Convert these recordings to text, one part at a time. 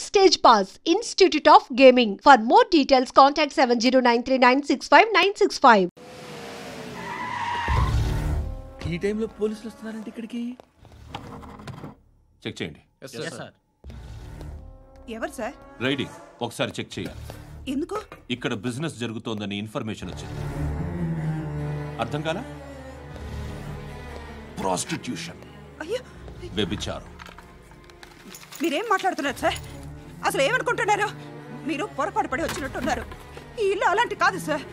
Backstage Pass, Institute of Gaming. For more details, contact 7093965965. ఈ టైంలో పోలీసులు వస్తున్నారంటే ఇక్కడికి చెక్ చేయండి. ఎవరు సార్? రైడింగ్ ఒకసారి చెక్ చేయాలి. ఎందుకు? ఇక్కడ బిజినెస్ జరుగుతోందని ఇన్ఫర్మేషన్ వచ్చింది. అర్థం కాలా? ప్రాస్టిట్యూషన్, అయ్యో, వ్యభిచారం. మీరేం మాట్లాడుతున్నారు సార్? అసలు ఏమనుకుంటున్నారు? మీరు పొరపాటు పడి వచ్చినట్టున్నారు. ఈ ఇల్లు అలాంటి కాదు సార్.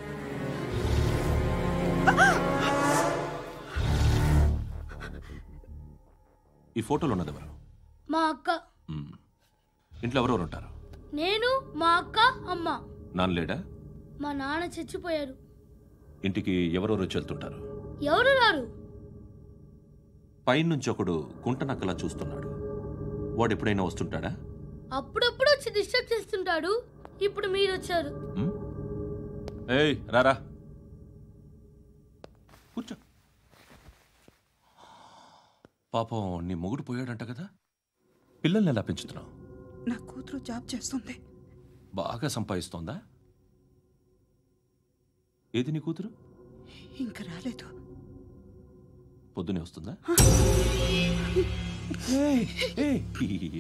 ఈ ఫోటోలో ఉన్నది ఎవరు? మా అక్క. ఇంట్లో ఎవరెవరు ఉంటారు? నేను, మా అక్క, అమ్మ. నాన్న లేడా? మా నాన్న చచ్చిపోయారు. ఇంటికి ఎవరెవరు వచ్చి వెళ్తుంటారు? ఎవరు రారు. పైనుంచి ఒకడు గుంటనక్కలా చూస్తున్నాడు. వాడు ఎప్పుడైనా వస్తుంటాడా? అప్పుడప్పుడు వచ్చి డిస్టర్బ్ చేస్తుంటాడు. ఇప్పుడు మీరు వచ్చారు. ఏయ్ రారా, కూర్చో. పాపం నీ మొగుడు పోయాడంట కదా, పిల్లల్ని ఎలా పెంచుతున్నావు? నా కూతురు జాబ్ చేస్తుంది. బాగా సంపాదిస్తోందా? ఏది నీ కూతురు? ఇంకా రాలేదు. పొద్దునే వస్తుందా?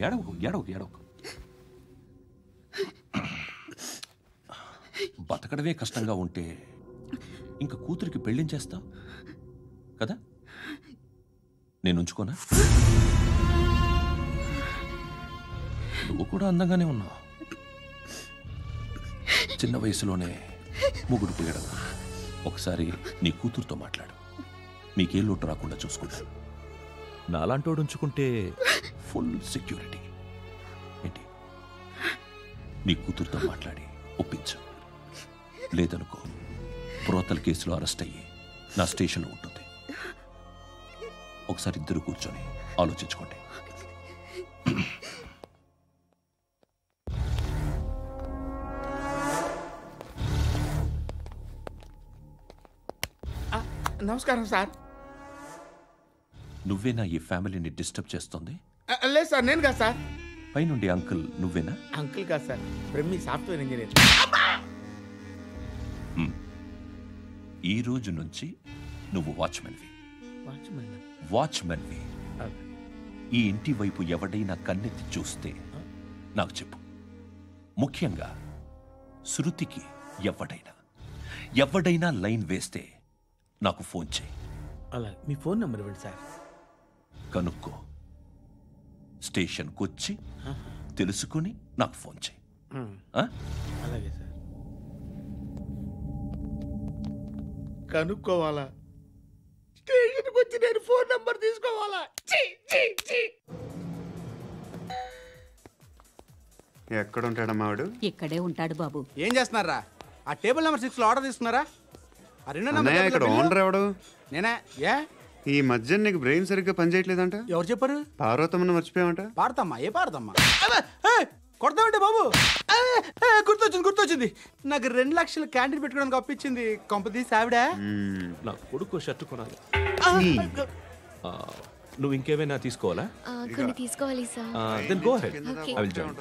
ఏడవకు ఏడవకు ఏడవకు. బతకడమే కష్టంగా ఉంటే ఇంకా కూతురికి పెళ్ళించేస్తావు కదా? నేను ఉంచుకోనా? నువ్వు కూడా అందంగానే ఉన్నావు. చిన్న వయసులోనే ముగ్గురు పోయడం. ఒకసారి నీ కూతురుతో మాట్లాడు. మీకే లోటు రాకుండా చూసుకుంటాను. నాలాంటోడు ఉంచుకుంటే ఫుల్ సెక్యూరిటీ. ఏంటి? నీ కూతురుతో మాట్లాడి ఒప్పించు. లేదనుకో, ప్రోతల కేసులో అరెస్ట్ అయ్యి నా స్టేషన్లో ఉంటుంది. ఒకసారి ఇద్దరు కూర్చొని ఆలోచించుకోండి. నమస్కారం సార్. నువ్వేనా ఈ ఫ్యామిలీని డిస్టర్బ్ చేస్తుంది? లేదు సార్, నేను కాదు సార్. పైనుండి అంకుల్ నువ్వేనా? అంకుల్ కాదు సార్, బ్రహ్మి సాఫ్ట్వేర్ ఇంజనీర్. ఈ రోజు నుంచి నువ్వు వాచ్మెన్వి. వాచ్మెన్వి. ఈ ఇంటి వైపు ఎవడైనా కన్నెత్తి చూస్తే నాకు చెప్పు. ముఖ్యంగా శృతికి ఎవడైనా లైన్ వేస్తే నాకు ఫోన్ చేయి. అలా మీ ఫోన్ నెంబర్ ఇవ్వండి సార్. కనుక్కో, స్టేషన్కి వచ్చి తెలుసుకుని నాకు ఫోన్ చేయి. అలాగే సార్. కనుక్కోవాలా? స్టేషన్కి వచ్చి నేను ఫోన్ నెంబర్ తీసుకోవాలా? ఎక్కడ ఉంటాడమ్మా వాడు? ఇక్కడే ఉంటాడు బాబు. ఏం చేస్తున్నారా? ఆ టేబుల్ నెంబర్ 6 లో ఆర్డర్ తీసుకున్నారా? ఆ రెండో అన్నయ్య, ఇక్కడ ఓనర్ ఎవడు? నేనే. ఏ ఈ మధ్య నీకు బ్రెయిన్ సరిగ్గా పనిచేయట్లేదంట. ఎవరు చెప్పారు? పార్వతమ్మను మర్చిపోయామంట. పాడతామ్మా? ఏ పాడతామ్మా? కొడతామంటే బాబు. గుర్తొచ్చింది. నాకు 2 లక్షలు క్యాంటీన్ పెట్టుకోవడానికి అప్పించింది కొంపతీసి ఆవిడ. నా కొడుకు షర్ట్ కొనాలి. నువ్వు ఇంకేమైనా తీసుకోవాలా? కొన్ని తీసుకోవాలి sir. Then go head. I will join.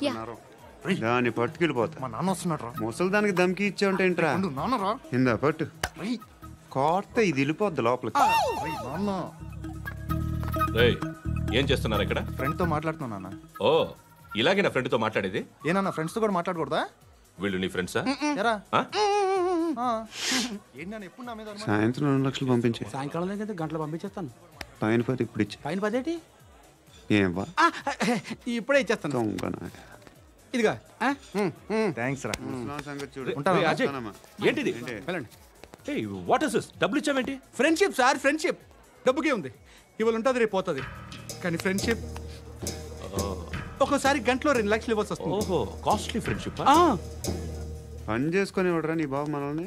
దాన్ని పట్టుకెళ్ళిపోతా. మా నాన్న వస్తున్నాడు. ముసలి దానికి దమ్కి ఇచ్చావుంటే ఏంట్రా? నాన్నరా ఇందా పట్టు. కోర్త ఇది వెళ్ళిపోద్ది లోపలికి. ఏం చేస్తున్నారు ఇక్కడ? ఫ్రెండ్ తో మాట్లాడుతున్నా నాన్న. ఓ, ఇలాగే నా ఫ్రెండ్ తో మాట్లాడేది? ఏనా ఫ్రెండ్స్ తో కూడా మాట్లాడకూడదా? వీళ్ళు నీ ఫ్రెండ్సా? సాయంత్రం 2 లక్షలు పంపించే. సాయంకాలం దగ్గర గంటలు పంపించేస్తాను. పైన 10 ఇప్పుడు ఇచ్చే. పైన 10 ఏంటి? ఏం వా ఇప్పుడే ఇచ్చేస్తాను. ఇదిగా థ్యాంక్స్ రా. ఏంటిది? What is this? డబ్బులు ఇచ్చావేంటి? Friendship sir, friendship. డబ్బుకే ఉంది, ఇవాళ ఉంటుంది రేపు పోతుంది. కానీ ఫ్రెండ్షిప్ ఒక్కోసారి గంటలో 2 లక్షలు ఇవ్వాల్సి వస్తుంది. ఓహో, కాస్ట్లీ ఫ్రెండ్షిప్. పని చేసుకొని ఇవ్వడరా నీ బాబు మనల్ని.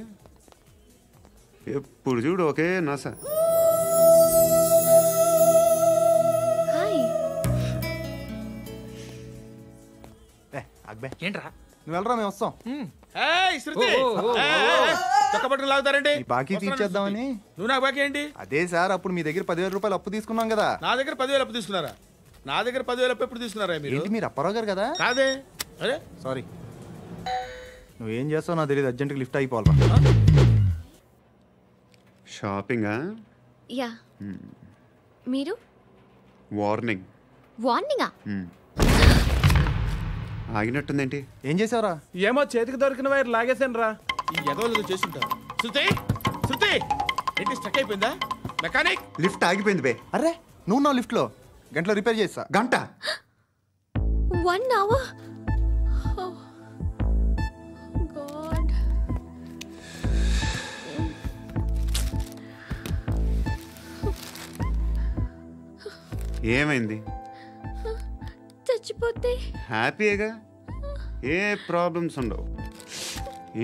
ఎప్పుడు చూడు ఒకే నస. ఏంట్రా నువ్వు వెళ్ళరా, మేము వస్తాం. లాగుతారండి. బాకీ తీర్చేద్దామని. నువ్వు నాకు బాకీ ఏంటి? అదే సార్, అప్పుడు మీ దగ్గర 10,000 రూపాయలు అప్పు తీసుకున్నాం కదా. నా దగ్గర 10,000 అప్పు తీసుకున్నారా? నా దగ్గర 10,000 అప్పు ఎప్పుడు తీసుకున్నారా మీరు? ఏంటి మీరు అప్పారావు గారు కదా? కాదే, అరే సారీ, నువ్వేం చేస్తావు నాకు తెలియదు. అర్జెంట్గా లిఫ్ట్ అయిపోవాలి. షాపింగా? యా. మీరు? వార్నింగ్. వార్నింగా? ఆగినట్టుందేంటి? ఏం చేసావురా? ఏమో చేతికి దొరికిన వైర్ లాగేసాను రా. ఈ ఎదవలు చేస్తుంటారు. శృతి శృతి ఏంటి స్టక్ అయిపోయిందా? మెకానిక్ లిఫ్ట్ ఆగిపోయింది బే. అరే నువ్వు నా లిఫ్ట్లో గంటలో రిపేర్ చేస్తా. గంట? 1 hour? Oh, God. ఏమైంది? చచ్చిపోతే హ్యాపీగా, ఏ ప్రాబ్లమ్స్ ఉండవు.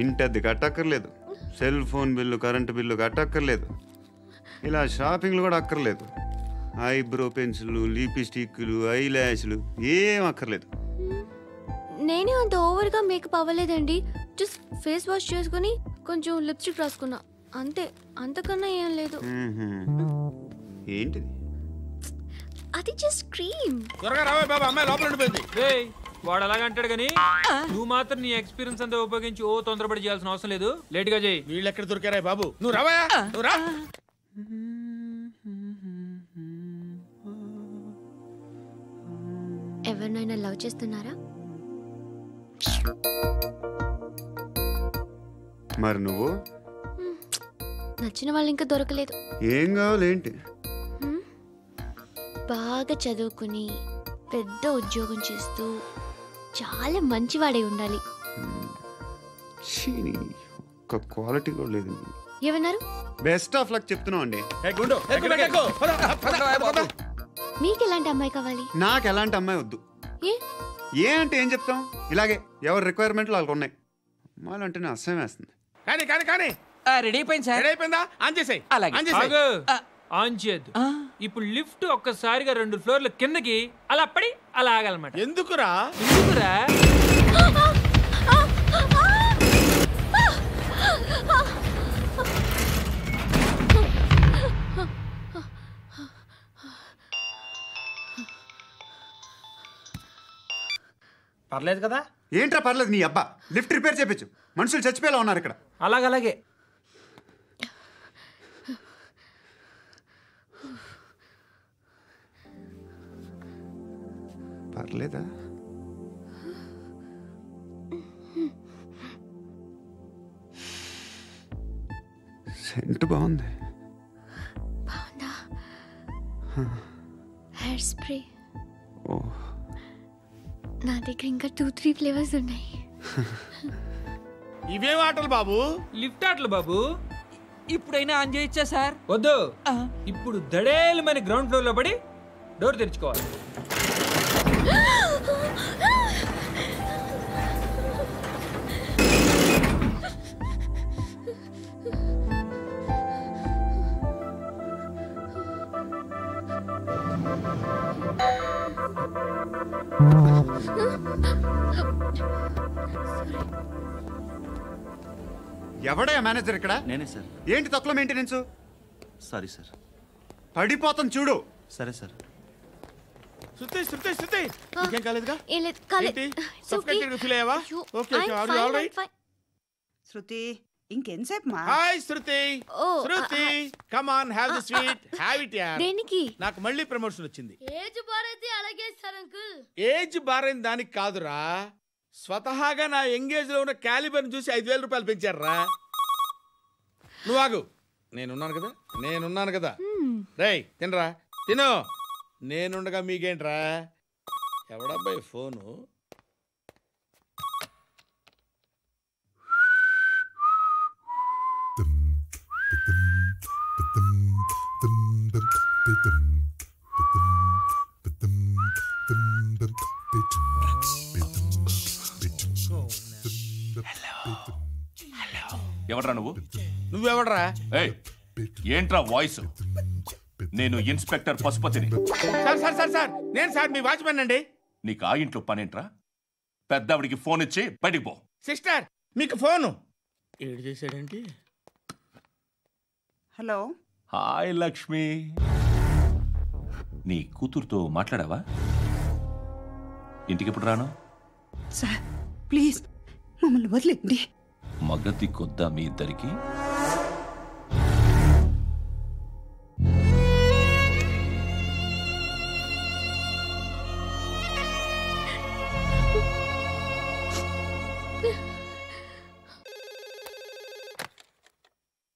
ఇంటి అద్దె కట్టక్కర్లేదు, cell phone bill, current bill కట్టక్కర్లేదు, ఇలా షాపింగ్లు కూడా అక్కర్లేదు. ఐబ్రో పెన్సిల్లు, లిప్స్టిక్లు, ఐ ల్యాష్లు ఏం అక్కర్లేదు. నేనే అంత ఓవర్గా మేకప్ అవ్వలేదండి. జస్ట్ ఫేస్ వాష్ చేసుకుని కొంచెం లిప్స్టిక్ రాసుకున్నా అంతే, అంతకన్నా ఏం లేదు. ఏంటిది? అది జస్ట్ క్రీమ్. త్వరగా రావే బాబా, అమ్మాయి లోపల ఉండిపోయింది. వాడు అలాగంటాడు కానీ నువ్వు మాత్రం నీ ఎక్స్పీరియన్స్ అంతా ఉపయోగించి తొందరపడి చేయాల్సిన అవసరం లేదు. లేట్ గా చేయి. వీళ్ళు ఎక్కడ దొరికారా బాబు? నువ్వు రావా, నువ్వు రా. ఎవరినైనా లవ్ చేస్తున్నారా? మరి నువ్వు? నచ్చిన వాళ్ళు ఇంకా దొరకలేదు. ఏం కావాలేంటి? బాగా చదువుకుని పెద్ద ఉద్యోగం చేస్తూ చాలా మంచివాడై ఉండాలి. ఒక్క క్వాలిటీ కూడా లేదు. ఏమన్నారు? బెస్ట్ ఆఫ్ లక్ చెప్తున్నావు అండి. మీకు ఎలాంటి అమ్మాయి కావాలి? నాకు ఎలాంటి అమ్మాయి వద్దు. ఏ అంటే ఏం చెప్తాం, ఇలాగే ఎవరి రిక్వైర్మెంట్లు వాళ్ళకు ఉన్నాయి. అమ్మాయిలు అంటేనే అసహ్యం వేస్తుంది. కానీ కానీ కానీ రెడీ అయిపోయింది సార్. రెడీ అయిపోయిందా? ఆన్ చేసేయ్. ఆన్ చేయద్దు. ఇప్పుడు లిఫ్ట్ ఒక్కసారిగా 2 ఫ్లోర్ల కిందకి అలా పడి అలా ఆగాలన్నమాట. ఎందుకురా? ఎందుకురా? పర్లేదు కదా? ఏంట్రా పర్లేదు నీ అబ్బా. లిఫ్ట్ రిపేర్ చేయించు, మనుషులు చచ్చిపోయేలా ఉన్నారు ఇక్కడ. అలాగే పర్లేదా? సెంట్ బాగుంది. బాగుందా? Hair spray. ఓ, నా దగ్గర ఇంకా 2-3 ఫ్లేవర్స్ ఉన్నాయి. ఇవేం ఆటలు బాబు? లిఫ్ట్ ఆటలు బాబు. ఇప్పుడైనా ఆన్ చేయొచ్చా సార్? వద్దు. ఇప్పుడు దడేలు మన గ్రౌండ్ ఫ్లోర్ లో పడి డోర్ తెరుచుకోవాలి. ఎవడయ్యా మేనేజర్ ఇక్కడ? నేనే సార్. ఏంటి తక్కువ మెయింటెనెన్స్? Sorry sir. పడిపోతాం చూడు. సరే సార్. శృతి శృతి శృతి ఇంకేం కాలేదుగా? ఏం లేదు, కాలేదు. సఫ్కేటెడ్ గా ఫీల్ అయ్యావా? Okay okay, are you all right? Shruti ఇంకెంతసేపు మా? Hi Shruti. Shruti come on, have the sweet, have it యార్. దేనికి? నాకు మళ్ళీ ప్రమోషన్ వచ్చింది. ఏజ్ బారైతే అలాగే సార్ అంకుల్. ఏజ్ బారైన దానికి కాదురా, స్వతహాగా నా ఎంగేజ్ లో ఉన్న క్యాలిబర్ చూసి 5,000 రూపాయలు పెంచారా. నువ్వు ఆగు, నేనున్నాను కదా. రేయ్ తినరా, తిను. నేనుండగా మీకేంట్రా? ఎవడబ్బాయి ఫోను? ఎవడ్రా నువ్వు? నువ్వెవడ్రా? ఏయ్, ఏంట్రా వాయిస్? నేను ఇన్స్పెక్టర్ పశుపతిని. సార్ నేను సార్ మీ వాచ్మెన్ అండి. నీకు ఆ ఇంట్లో పనేంట్రా? పెద్దవిడికి ఫోన్ ఇచ్చి బయటికి పో. సిస్టర్ మీకు ఫోను. ఏడు చేశాడేంటి? హలో. హాయ్ లక్ష్మి. నీ కూతురుతో మాట్లాడావా? ఇంటికి ఎప్పుడు రాను? సార్ ప్లీజ్ మమ్మల్ని వదిలేండి. మగతి కొద్దా మీ ఇద్దరికి?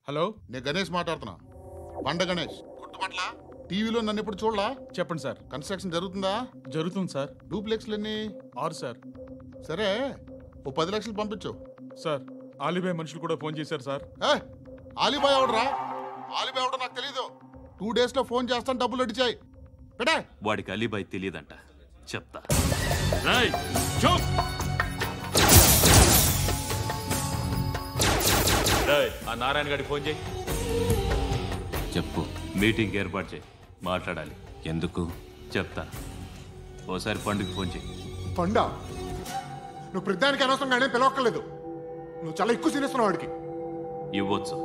హలో, నేను గణేష్ మాట్లాడుతున్నా. బండ గణేష్ గుర్తుపట్ల? టీవీలో నన్ను ఎప్పుడు చూడలా? చెప్పండి సార్. కన్స్ట్రక్షన్ జరుగుతుందా? జరుగుతుంది సార్. డూప్లెక్స్లు ఎన్ని? 6 సార్. సరే, ఓ 10 లక్షలు పంపించు సార్. ఆలిబాయ్ మనుషులు కూడా ఫోన్ చేశారు సార్. ఆలిబాయ్ ఎవడరా? ఆలిబాయ్ ఎవడో నాకు తెలీదు. 2 days లో ఫోన్ చేస్తాను, డబ్బులు అడిచాయి. పెట్టే. వాడికి అలీబాయ్ తెలియదంట, చెప్తా. ఆ నారాయణ గారికి ఫోన్ చేయి. చెప్పు. మీటింగ్ ఏర్పాటు చేయి, మాట్లాడాలి. ఎందుకు చెప్తా. ఓసారి పండుగ ఫోన్ చేయి. పండ, నువ్వు ప్రతిదానికి అనవసరంగానే పిలవక్కర్లేదు. నువ్వు చాలా ఎక్కువ సీనిస్తున్నావు వాడికి. ఇవ్వచ్చు,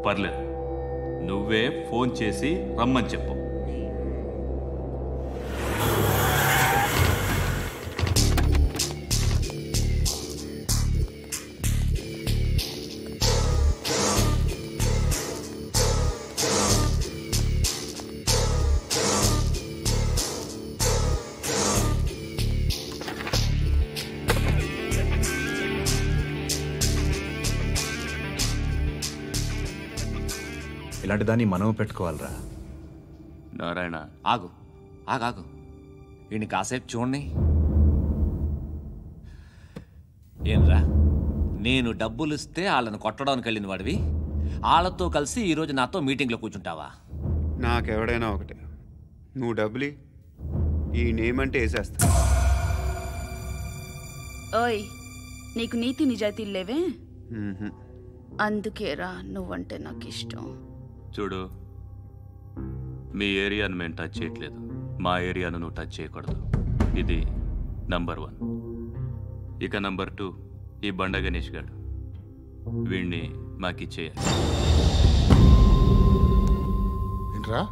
పర్లేదు. నువ్వే ఫోన్ చేసి రమ్మని చెప్పు. ఇలాంటి దాన్ని మనం పెట్టుకోవాలరా. నారాయణ, ఆగు ఆగాగు. ఈయన కాసేపు చూడండి. ఏంరా, నేను డబ్బులు ఇస్తే వాళ్ళని కొట్టడానికి వెళ్ళిన వాడివి, వాళ్ళతో కలిసి ఈరోజు నాతో మీటింగ్లో కూర్చుంటావా? నాకెవడైనా ఒకటే. నువ్వు డబ్బులి, ఈ నేమ్ అంటే వేసేస్తా. ఓయ్, నీకు నీతి నిజాయితీలు లేవే, అందుకేరా నువ్వంటే నాకు ఇష్టం. చూడు, మీ ఏరియాను మేము టచ్ చేయట్లేదు, మా ఏరియాను నువ్వు టచ్ చేయకూడదు. ఇది నంబర్ 1. ఇక నంబర్ 2, ఈ బండ గణేష్ గారు, వీణ్ణి మాకిచ్చేయాలి. ఏంట్రా,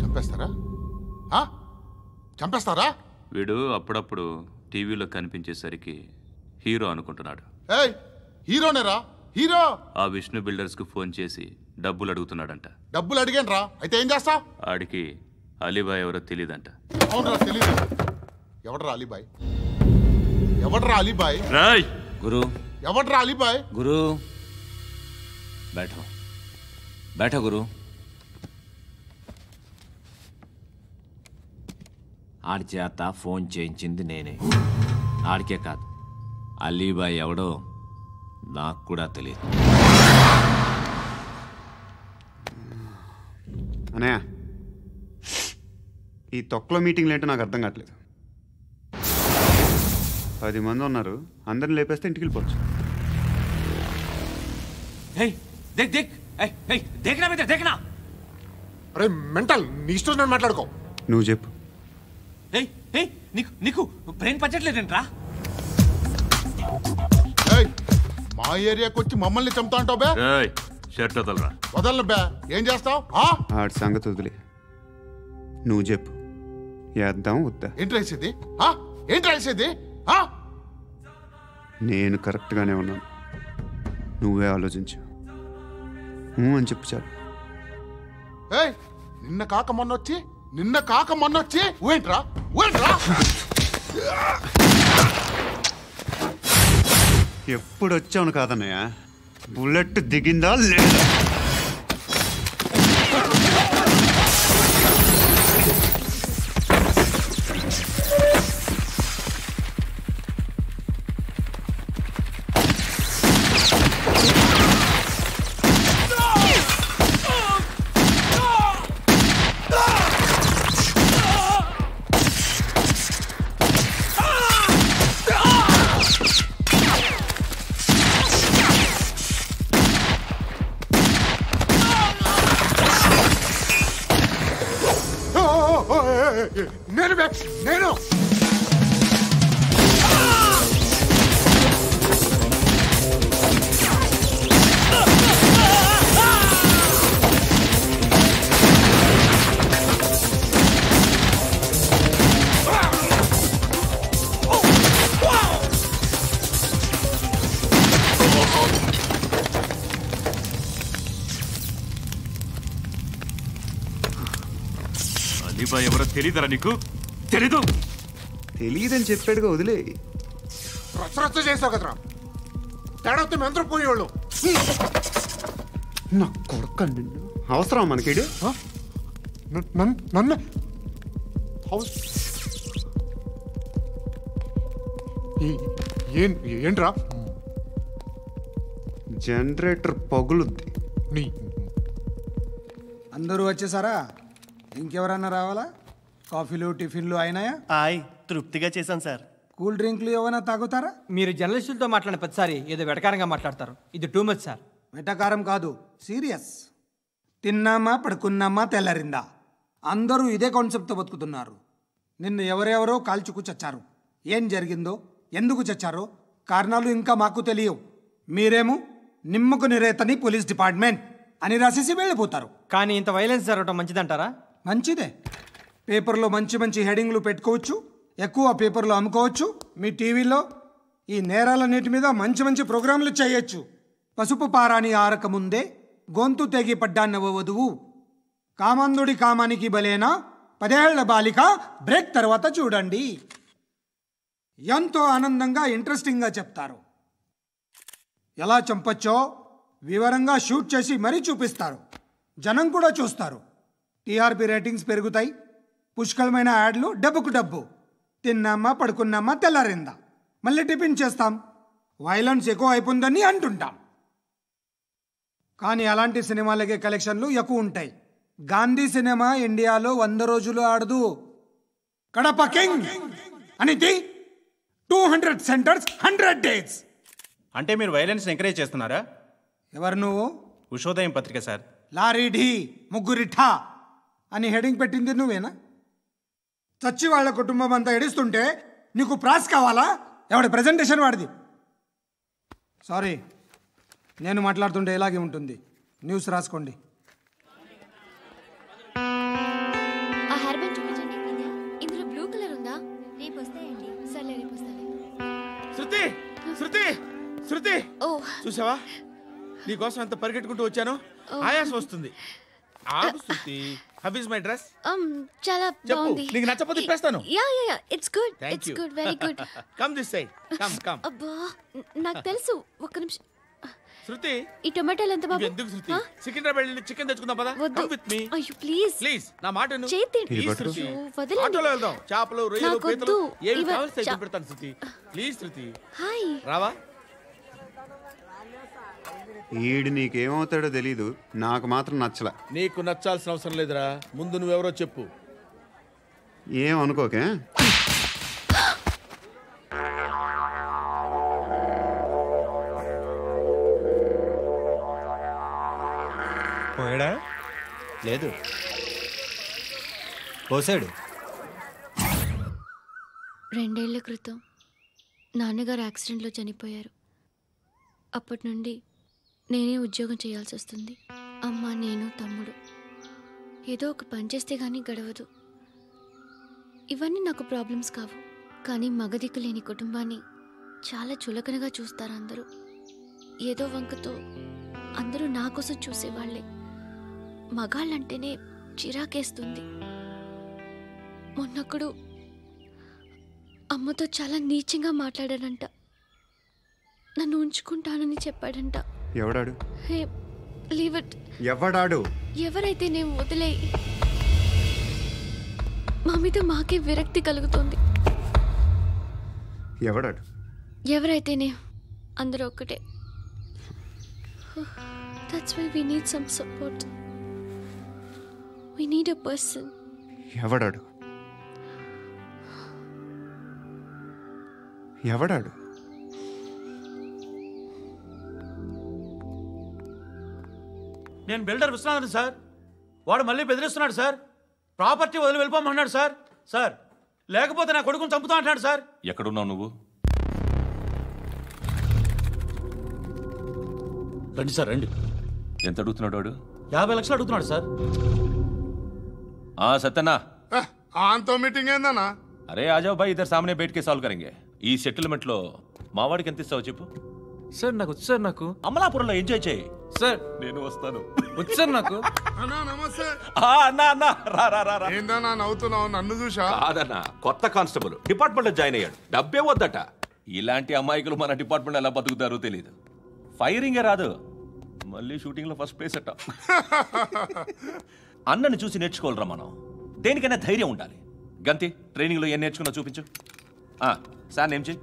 చంపేస్తారా? చంపేస్తారా? వీడు అప్పుడప్పుడు టీవీలో కనిపించేసరికి హీరో అనుకుంటున్నాడు. హీరోనేరా, హీరో. ఆ విష్ణు బిల్డర్స్ కు ఫోన్ చేసి డబ్బులు అడుగుతున్నాడంట. డబ్బులు అడిగాను రా, అయితే ఏం చేస్తా? ఆడికి అలీబాయ్ ఎవరో తెలీదంట. అవునరా, తెలీదు. ఎవడరా అలీబాయ్? ఎవడరా అలీబాయ్? రాయ్ గురు. ఎవడరా అలీబాయ్? గురు, బైఠో బైఠో గురు. ఆడి చేత ఫోన్ చేయించింది నేనే. ఆడికే కాదు, అలీబాయ్ ఎవడో నాకు కూడా తెలియదు. అనయ్య, ఈ తొక్కలో మీటింగ్లు ఏంటో నాకు అర్థం కావట్లేదు. 10 మంది ఉన్నారు, అందరిని లేపేస్తే ఇంటికి వెళ్ళిపోవచ్చు. అరే మెంటల్, నీ ఇష్టం నేను మాట్లాడుకో. నువ్వు చెప్పు. నీకు బ్రెయిన్ పచ్చట్లేదంట్రా? మా ఏరియాకి వచ్చి మమ్మల్ని చంపుతా అంటావు బే? షర్ట్ వదలరా. వదలను బే. ఏం చేస్తావు? ఆడి సంగతి వదిలే, నువ్వు చెప్పు. వేద్దాం వద్దా? ఏంటి రాసేది? ఏంటి రాసేది? నేను కరెక్ట్గానే ఉన్నాను, నువ్వే ఆలోచించు. అని చెప్పు చాలు. నిన్న కాక మొన్నొచ్చి ఊయంట్రా. ఎప్పుడు వచ్చావును కాదన్నయ్య, బుల్లెట్ దిగిందా లేదా? అలీబాయ్ ఎవరో తెలీదరా నీకు? తెలీదు? తెలియదని చెప్పాడుగా, వదిలే. రచ్చ చేసావు కదరా, తేడా వస్తే మెంతరం పోయేవాళ్ళు. నా కొడుకు అవసరం మనకి. నన్ను ఏంట్రా? జనరేటర్ పగులుద్ది. అందరూ వచ్చేసారా? ఇంకెవరన్నా రావాలా? కాఫీలు టిఫిన్లు అయినాయా? తృప్తిగా చేశాను సార్. కూల్ డ్రింక్లు ఏమైనా తాగుతారా? మీరు జర్నలిస్టులతో మాట్లాడిన ప్రతిసారి ఏదో వెటకారంగా మాట్లాడతారు. ఇది టూ మచ్ సార్. వెటకారం కాదు, సీరియస్. తిన్నామా పడుకున్నామా తెల్లరిందా, అందరూ ఇదే కాన్సెప్ట్తో బతుకుతున్నారు. నిన్ను ఎవరెవరో కాల్చుకు చచ్చారు. ఏం జరిగిందో, ఎందుకు చచ్చారో కారణాలు ఇంకా మాకు తెలియవు. మీరేమో నిమ్మకు నిరేతని పోలీస్ డిపార్ట్మెంట్ అని రాసేసి వెళ్ళిపోతారు. కానీ ఇంత వైలెన్స్ జరగడం మంచిదంటారా? మంచిదే. పేపర్లో మంచి మంచి హెడింగ్లు పెట్టుకోవచ్చు, ఎక్కువ పేపర్లు అమ్ముకోవచ్చు. మీ టీవీలో ఈ నేరాలన్నిటి మీద మంచి మంచి ప్రోగ్రాంలు చేయొచ్చు. పసుపు పారాని ఆరక ముందే గొంతు తెగి పడ్డాన్నవ వధువు, కామందుడి కామానికి బలేనా 10 ఏళ్ల బాలిక బ్రేక్ తర్వాత చూడండి. ఎంతో ఆనందంగా ఇంట్రెస్టింగ్గా చెప్తారు. ఎలా చంపచ్చో వివరంగా షూట్ చేసి మరీ చూపిస్తారు. జనం కూడా చూస్తారు. టీఆర్పీ రేటింగ్స్ పెరుగుతాయి. పుష్కలమైన యాడ్లు, డబ్బుకు డబ్బు. తిన్నామా పడుకున్నామా తెల్లారిందా, మళ్ళీ టిఫిన్ చేస్తాం. వైలెన్స్ ఎక్కువ అయిపోయిందని అంటుంటాం. కానీ అలాంటి సినిమాలకే కలెక్షన్లు ఎక్కువ ఉంటాయి. గాంధీ సినిమా ఇండియాలో 100 రోజులు ఆడదు. కడప కింగ్ అనితి 200 సెంటర్స్ 100 డేస్. అంటే మీరు వైలెన్స్ ఎంకరేజ్ చేస్తున్నారా? ఎవరు నువ్వు? ఉషోదయం పత్రిక సార్. లారీ ఢీ ముగ్గురిఠా అని హెడింగ్ పెట్టింది నువ్వేనా? చచ్చి వాళ్ళ కుటుంబం అంతా ఎడుస్తుంటే నీకు ప్రాస్ కావాలా? ఎవడి ప్రెజెంటేషన్ వాడిది. సారీ, నేను మాట్లాడుతుంటే ఇలాగే ఉంటుంది. న్యూస్ రాసుకోండి. ఆ హెయిర్ బ్యాండ్ చూపించండి. ఇందులో బ్లూ కలర్ ఉందా? రేపు వస్తాయండి. సర్లే, రేపు వస్తాలే. శృతి, శృతి, శృతి, ఓ చూసావా నీకోసం ఎంత పరిగెట్టుకుంటూ వచ్చాను. ఆయాసం వస్తుంది. ఆగు Shruti. How is my dress? చాలా బాగుంది. నీకు నచ్చకపోతే తిప్పేస్తాను. Yeah it's good. It's good, very good. Come this side. Come. అబ్బా, నాకు తెలుసు. ఒక్క నిమిషం. శృతి, ఈ టొమాటోలు ఎంత బాబు? ఎందుకు శృతి? సికింద్రాబాద్ వెళ్ళి చికెన్ తెచ్చుకుందాం పద. Come with me. అయ్యో ప్లీజ్. ప్లీజ్ నా మాట విను. ప్లీజ్ శృతి. వదలండి. ఆటోలో వెళ్దాం. చేపలు, రొయ్యలు, పీతలు ఏవి కావాలి చా- సైతం పెడతాను శృతి. Please Shruti. హాయ్. రావా? ఈడు నీకేమవుతాడో తెలీదు, నాకు మాత్రం నచ్చలా. నీకు నచ్చాల్సిన అవసరం లేదురా. ముందు నువ్వెవరో చెప్పు. ఏమనుకోకే. పోయాడా? లేదు, పోసాడు. 2 ఏళ్ల క్రితం నాన్నగారు యాక్సిడెంట్లో చనిపోయారు. అప్పటి నుండి నేనే ఉద్యోగం చేయాల్సి వస్తుంది. అమ్మ, నేను, తమ్ముడు ఏదో ఒక పని చేస్తే కానీ గడవదు. ఇవన్నీ నాకు ప్రాబ్లమ్స్ కావు. కానీ మగదిక్కు లేని కుటుంబాన్ని చాలా చులకనగా చూస్తారు అందరూ. ఏదో వంకతో అందరూ నా కోసం చూసేవాళ్లే. మగాళ్ళంటేనే చిరాకేస్తుంది. మొన్నొక్కడు అమ్మతో చాలా నీచంగా మాట్లాడాడంట. నన్ను ఉంచుకుంటానని చెప్పాడంట. ఎవడాడు? హే, లీవ్ ఇట్. ఎవడాడు? ఎవరైతే నేను వదిలేయి. మా మీద మాకే విరక్తి కలుగుతుంది. ఎవడాడు? ఎవరైతేనే అందరూ ఒక్కటే. That's why we need some support. We need a person. ఎవడాడు? ఎవడాడు? నేను బిల్డర్ విశ్వనాథన్ సార్. వాడు మళ్ళీ బెదిరిస్తున్నాడు సార్. ప్రాపర్టీ వదిలి వెళ్ళిపోమన్నాడు సార్. సార్, లేకపోతే నా కొడుకుని చంపుతా అంటున్నాడు సార్. ఎక్కడున్నావు నువ్వు? రండి సార్, రండి. ఎంత అడుగుతున్నాడు వాడు? 50 లక్షలు అడుగుతున్నాడు సార్. సత్యనా, ఆంతో మీటింగ్ ఏందన్నా? అరే ఆజావ్ భాయ్, ఇద్దరు సామనే బయట కే సాల్వ్ కరెంగే. ఈ సెటిల్మెంట్ లో మా వాడికి ఎంత ఇస్తావు చెప్పు. సార్ నాకు వచ్చు సార్. నాకు అమలాపురంలో ఎంజాయ్ చేయి సార్. నేను వస్తాను. వచ్చు సార్ నాకు. అన్నా నమస్తే. అన్నా రా రా రా. ఏందన్నా నవ్వుతున్నావు? నన్ను చూసా? కాదన్నా, కొత్త కానిస్టేబుల్ డిపార్ట్మెంట్ లో జాయిన్ అయ్యాడు. డబ్బే వద్దట. ఇలాంటి అమాయకులు మన డిపార్ట్మెంట్ ఎలా బతుకుతారో తెలియదు. ఫైరింగే రాదు, మళ్ళీ షూటింగ్ లో ఫస్ట్ ప్లేస్ అట్ట. అన్నని చూసి నేర్చుకోవాలరా మనం. దేనికైనా ధైర్యం ఉండాలి. గంతి, ట్రైనింగ్ లో ఏం నేర్చుకున్నా చూపించు. సార్ ఏం చేయి,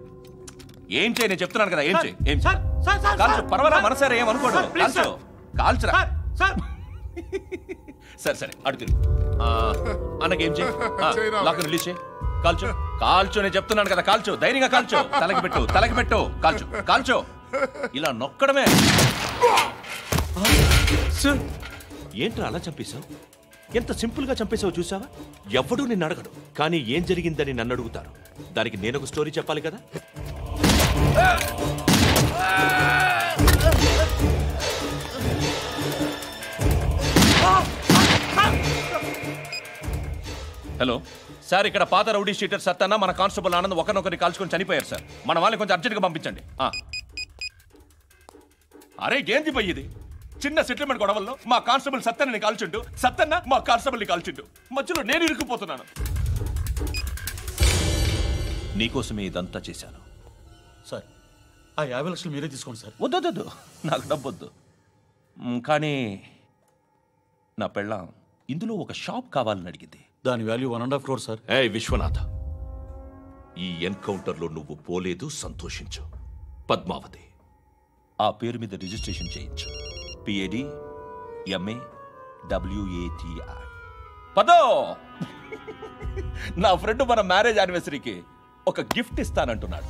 ఏం చేయి, నేను చెప్తున్నాను కదా. ఏం చేయి, ఏం కాల్చు. పర్వాలా, మనసారా ఏమనుకోడు. కాల్చు, కాల్చురా. సరే సరే, అడుగు. అన్నకేం చేయి, లాక్ రిలీజ్ చేయి. కాల్చు, కాల్చు, నేను చెప్తున్నాను కదా. కాల్చు, ధైర్యంగా కాల్చు. తలకి పెట్టు, తలకి పెట్టు. కాల్చు, కాల్చు. ఇలా నొక్కడమే. ఏంట్రా అలా చంపేశావు? ఎంత సింపుల్ గా చంపేశావు చూసావా? ఎవడూ నిన్ను అడగడు, కానీ ఏం జరిగిందని నన్ను అడుగుతారు. దానికి నేను ఒక స్టోరీ చెప్పాలి కదా. హలో సార్, ఇక్కడ పాత రౌడీ షీటర్ సత్తన్న మన కానిస్టేబుల్ ఆనంద్ ఒకరినొకరిని కాల్చుకొని చనిపోయారు సార్. మన వాళ్ళని కొంచెం అర్జెంట్గా పంపించండి. అరే ఏంది పోయి ఇది? చిన్న సెటిల్మెంట్ గొడవల్లో మా కానిస్టేబుల్ సత్తన్నని కాల్చుండు, సత్తన్న మా కానిస్టేబుల్ని కాల్చుండు. మధ్యలో నేను ఇరుక్కుపోతున్నాను. నీకోసమే ఇదంతా చేశాను సార్. ఆ 50 లక్షలు మీరే తీసుకోండి సార్. వద్దొద్దు, నాకు డబ్బొద్దు. కానీ నా పెళ్ళాం ఇందులో ఒక షాప్ కావాలని అడిగింది. దాని వాల్యూ 1.5 crore సార్. ఏ విశ్వనాథ, ఈ ఎన్కౌంటర్లో నువ్వు పోలేదు, సంతోషించు. పద్మావతి ఆ పేరు మీద రిజిస్ట్రేషన్ చేయించు. PAD MA WATI. పదో, నా ఫ్రెండ్ మన మ్యారేజ్ యానివర్సరీకి ఒక గిఫ్ట్ ఇస్తానంటున్నాడు.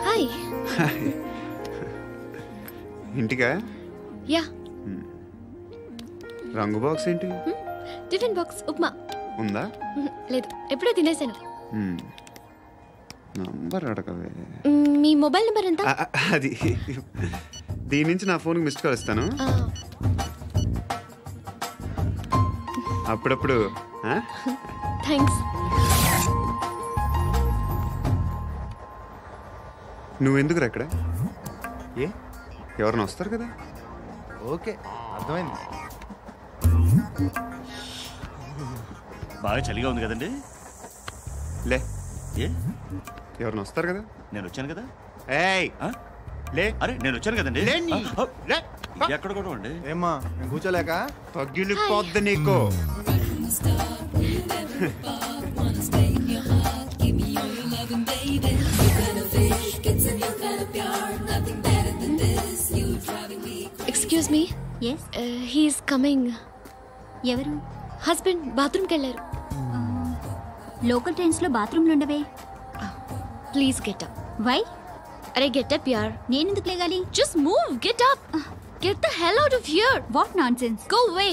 హాయ్. ఇంటికా? యా. రంగు బాక్స్ ఏంటి? టిఫిన్ బాక్స్ ఉప్మా ఉందా? లేదు, ఎప్పుడో తినేసాను. నంబర్ అడగవే. మీ మొబైల్ నెంబర్ ఎంత? అది దీని నుంచి నా ఫోన్కి మిస్డ్ కాల్ ఇస్తాను. అప్పుడప్పుడు. థ్యాంక్స్. నువ్వెందుకురా అక్కడ? ఏ ఎవరైనా వస్తారు కదా. ఓకే, అర్థమైంది. బాగా చలిగా ఉంది కదండి. లే, ఏ ఎవరైనా వస్తారు కదా. నేను వచ్చాను కదా. ఏయ్ లే. అరే నేను వచ్చాను కదండి. ఎక్కడ కూడా అండి. ఏమ్మా నేను కూర్చోలేక తగ్గిలిపోద్ది నీకు. Excuse me. Yes, he's coming. ఎవరు? హస్బెండ్ బాత్రూమ్కి వెళ్ళారు. లోకల్ ట్రైన్స్లో బాత్రూమ్లు ఉండవే. Please get up. వై? అరే గెట్ అప్ యార్. నేనెందుకు లేగాలి? Just move, get up. Get the hell out of here. What nonsense. Go away.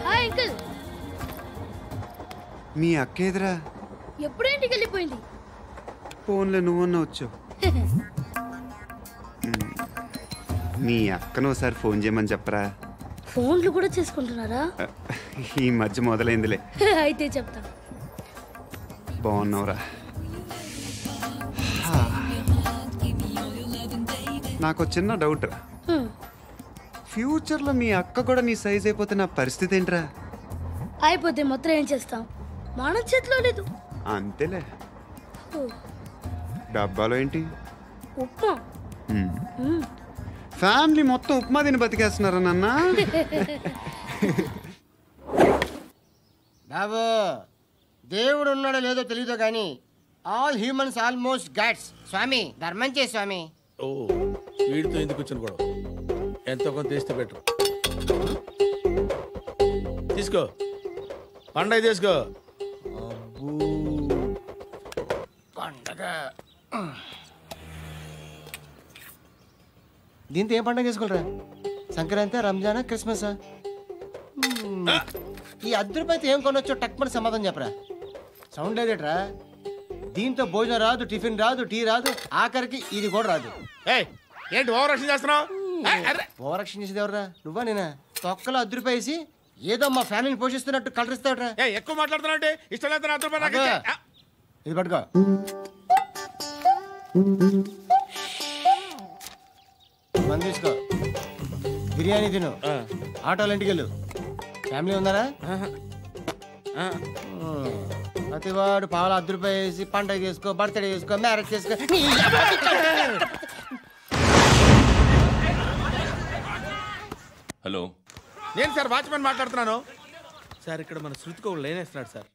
Hi uncle. మీ అక్క ఎదురా? ఎప్పుడు ఇంటికి వెళ్ళిపోయింది. ఫోన్లో నువ్వన్నా వచ్చావు. మీ అక్కను ఒకసారి ఫోన్ చేయమని చెప్పరా. ఫోన్లు కూడా చేసుకుంటున్నారా? ఈ మధ్య మొదలైందిలే. అయితే చెప్తా. బాగున్నావురా? నాకు చిన్న డౌట్ రా. ఫ్యూచర్లో మీ అక్క కూడా నీ సైజ్ అయిపోతే నా పరిస్థితి ఏంట్రా? అయిపోతే మొత్తం ఏం చేస్తాం, మన చేతిలో లేదు. అంతేలే. డబ్బాలో ఏంటి? ఉప్మా. ఫ్యామిలీ మొత్తం ఉప్మా తిని బతికేస్తున్నారా నాన్న? బాబు, దేవుడు ఉన్నాడో లేదో తెలియదు కానీ ఆల్ హ్యూమన్స్ ఆల్మోస్ట్ గాడ్స్. స్వామి ధర్మం చే స్వామి. ఓ వీడితో ఎందుకు వచ్చిన గొడవ? ఎంతో కొంత తీస్తే బెటర్. తీసుకో, పండగ తీసుకో. పండగ దీంతో ఏం పండగ చేసుకోరా? సంక్రాంతి, రంజానా, క్రిస్మసా? ఈ 10 రూపాయలతో ఏం కొనొచ్చో టక్మని సమాధానం చెప్పరా. సౌండ్ లేదేట్రా? దీంతో భోజనం రాదు, టిఫిన్ రాదు, టీ రాదు, ఆఖరికి ఇది కూడా రాదు. ఏంటి ఓవర్ రక్షణ చేస్తున్నావు? ఓవర్ రక్షణ చేసేది ఎవరా? నువ్వా నేనా? తొక్కలో 10 రూపాయలు వేసి ఏదో మా ఫ్యామిలీని పోషిస్తున్నట్టు కలరిస్తావుట్రా. ఎక్కువ మాట్లాడుతున్నావు. ఇష్టం లేదు 10 రూపాయలు నాకు ఇచ్చే. ఇది పట్టుకో. మంది తీసుకో, బిర్యానీ తిను, ఆటోలు ఇంటికి వెళ్ళు. ఫ్యామిలీ ఉన్నారా? ప్రతివాడు పావులు 10 రూపాయలు వేసి పండగ చేసుకో, బర్త్డే చేసుకో, మ్యారేజ్ చేసుకో. హలో, నేను సార్ వాచ్మెన్ మాట్లాడుతున్నాను సార్. ఇక్కడ మన శృతికో లైన్ వేస్తున్నాడు సార్.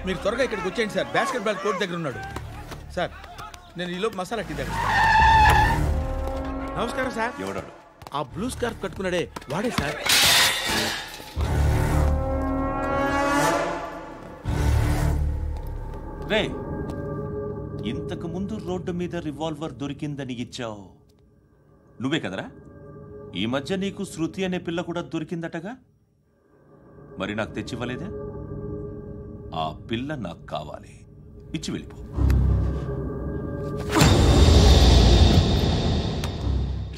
మీరు త్వరగా ఇక్కడికి వచ్చేయండి సార్. బాస్కెట్ బాల్ కోర్ట్ దగ్గర ఉన్నాడు సార్. నేను ఈలోపు మసాలా టీ దగ్గర. నమస్కారం సార్. ఎవడాడు? ఆ బ్లూ స్కార్ఫ్ కట్టుకున్నాడే వాడే సార్. రే, ఇంతకు ముందు రోడ్డు మీద రివాల్వర్ దొరికిందని ఇచ్చావు నువ్వే కదరా? ఈ మధ్య నీకు శృతి అనే పిల్ల కూడా దొరికిందటగా, మరి నాకు తెచ్చివ్వలేదే? ఆ పిల్ల నాకు కావాలి, ఇచ్చి వెళ్ళిపో.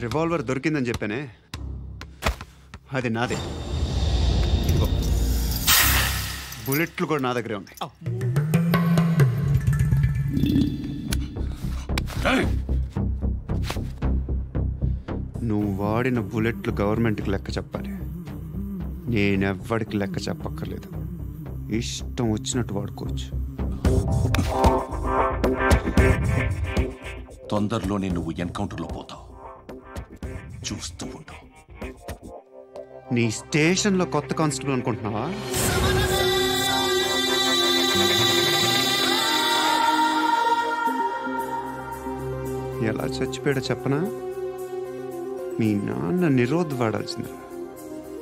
రివాల్వర్ దొరికిందని చెప్పానే, అది నాదే. బుల్లెట్లు కూడా నా దగ్గరే ఉన్నాయి. నువ్వు వాడిన బుల్లెట్లు గవర్నమెంట్కి లెక్క చెప్పాలి. నేనెవ్వడికి లెక్క చెప్పక్కర్లేదు. ఇష్టం వచ్చినట్టు వాడుకోవచ్చు. తొందరలోనే నువ్వు ఎన్కౌంటర్లో పోతావు, చూస్తూ ఉండు. నీ స్టేషన్లో కొత్త కానిస్టేబుల్ అనుకుంటున్నావా? ఎలా చచ్చిపోయాడో చెప్పనా? మీ నాన్న నిరోధ్ వాడాల్సిందా?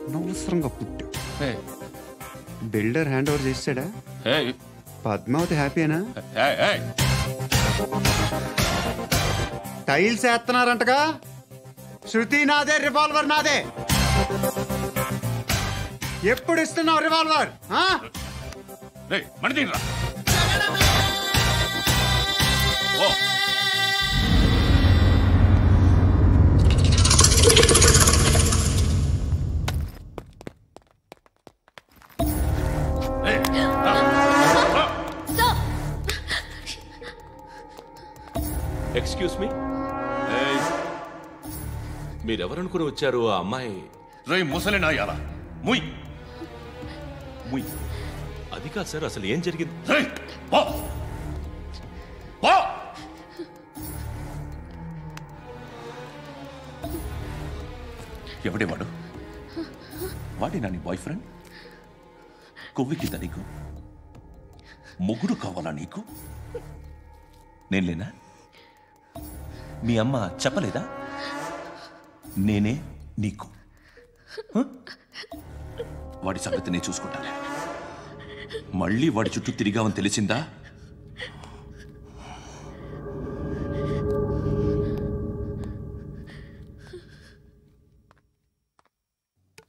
అనవసరంగా పుట్టావు. బిల్డర్ హ్యాండ్ ఓవర్ చేసాడా? పద్మావతి హ్యాపీనా? టైల్స్ వేస్తున్నారంటగా. శృతి నాదే, రివాల్వర్ నాదే. ఎప్పుడు ఇస్తున్నావు రివాల్వర్? ఎక్స్క్యూజ్ మీ, మీరెవరనుకుని వచ్చారు? ఆ అమ్మాయి రేయ్ ముసలి నాయాల, ముయ్ ముయ్. అది కాదు సార్, అసలు ఏం జరిగింది? ఎవడేవాడు? వాడి నా నీ బాయ్ ఫ్రెండ్? కొవ్వికింద నీకు? మొగుడు కావాలా నీకు? నేను లేనా? మీ అమ్మ చెప్పలేదా? నేనే నీకు. వాడి సంగతి నేను చూసుకుంటాను. మళ్ళీ వాడి చుట్టూ తిరిగావని తెలిసిందా?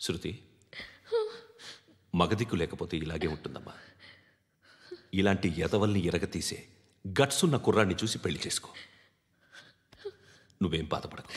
శృతి, మగదిక్కు లేకపోతే ఇలాగే ఉంటుందమ్మా. ఇలాంటి ఎదవల్ని ఎరగతీసే గట్స్ ఉన్న కుర్రాన్ని చూసి పెళ్లి చేసుకో. నువ్వేం బాధపడకు.